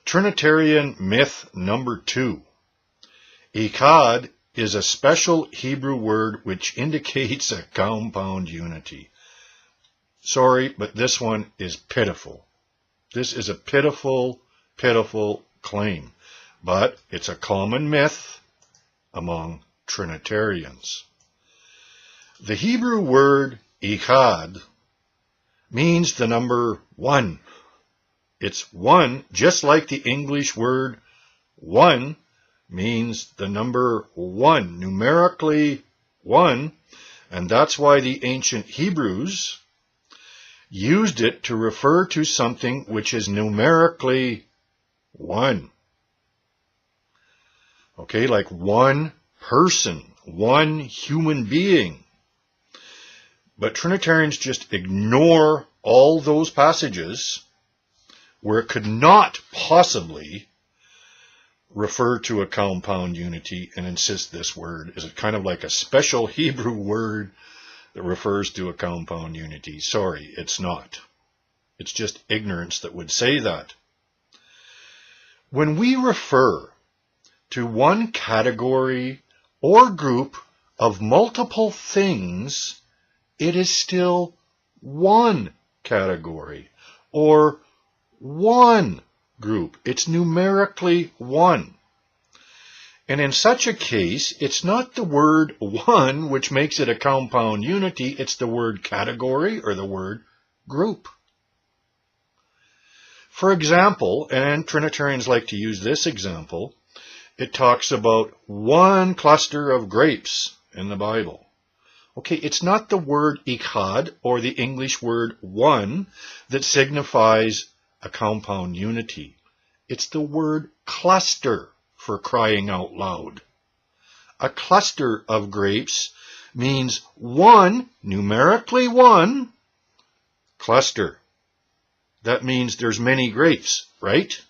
Trinitarian myth number 2. Echad is a special Hebrew word which indicates a compound unity. Sorry, but this one is pitiful. This is a pitiful, pitiful claim, but it's a common myth among Trinitarians. The Hebrew word Echad means the number 1. It's 1, just like the English word one means the number 1, numerically 1, and that's why the ancient Hebrews used it to refer to something which is numerically 1. Okay, like one person, one human being. But Trinitarians just ignore all those passages where it could not possibly refer to a compound unity and insist this word is kind of like a special Hebrew word that refers to a compound unity. Sorry, it's not. It's just ignorance that would say that. When we refer to one category or group of multiple things, it is still one category or one group. It's numerically 1. And in such a case, it's not the word 1 which makes it a compound unity, it's the word category or the word group. For example, and Trinitarians like to use this example, it talks about one cluster of grapes in the Bible. Okay, it's not the word echad or the English word one that signifies a compound unity. It's the word cluster, for crying out loud. A cluster of grapes means one, numerically 1, cluster. That means there's many grapes, right?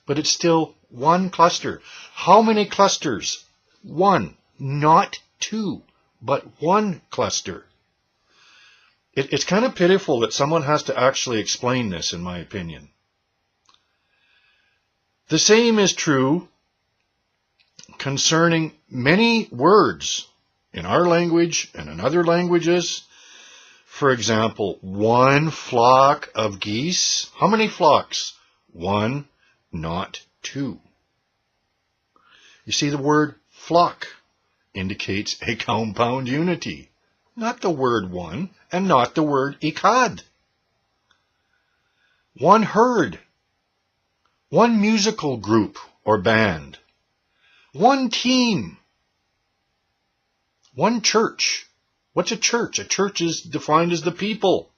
But it's still one cluster. How many clusters? 1, not 2, but 1 cluster. It's kind of pitiful that someone has to actually explain this, in my opinion. The same is true concerning many words in our language and in other languages. For example, one flock of geese. How many flocks? 1, not 2. You see, the word flock indicates a compound unity, not the word 1 and not the word echad. One herd, one musical group or band, one team, one church. What's a church? A church is defined as the people.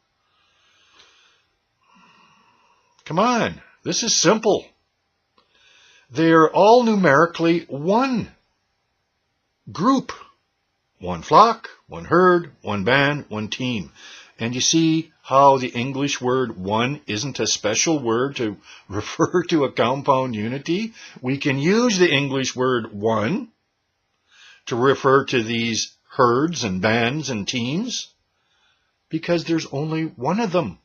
Come on, this is simple. They're all numerically 1 group. 1 flock, 1 herd, 1 band, 1 team. And you see how the English word 1 isn't a special word to refer to a compound unity? We can use the English word 1 to refer to these herds and bands and teams because there's only 1 of them,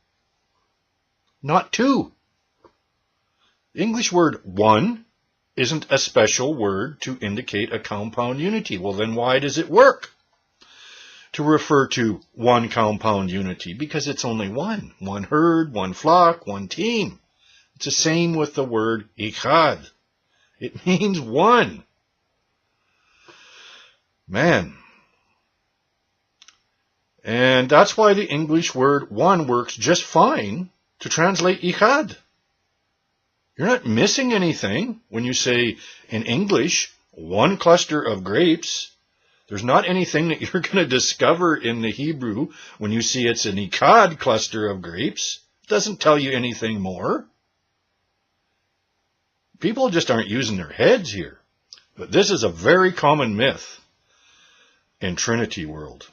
not 2. The English word 1 isn't a special word to indicate a compound unity. Well, then why does it work to refer to 1 compound unity? Because it's only 1. 1 herd, 1 flock, 1 team. It's the same with the word echad. It means 1. Man. And that's why the English word 1 works just fine to translate echad. You're not missing anything when you say in English 1 cluster of grapes. There's not anything that you're going to discover in the Hebrew when you see it's an echad cluster of grapes. It doesn't tell you anything more. People just aren't using their heads here. But this is a very common myth in Trinity world.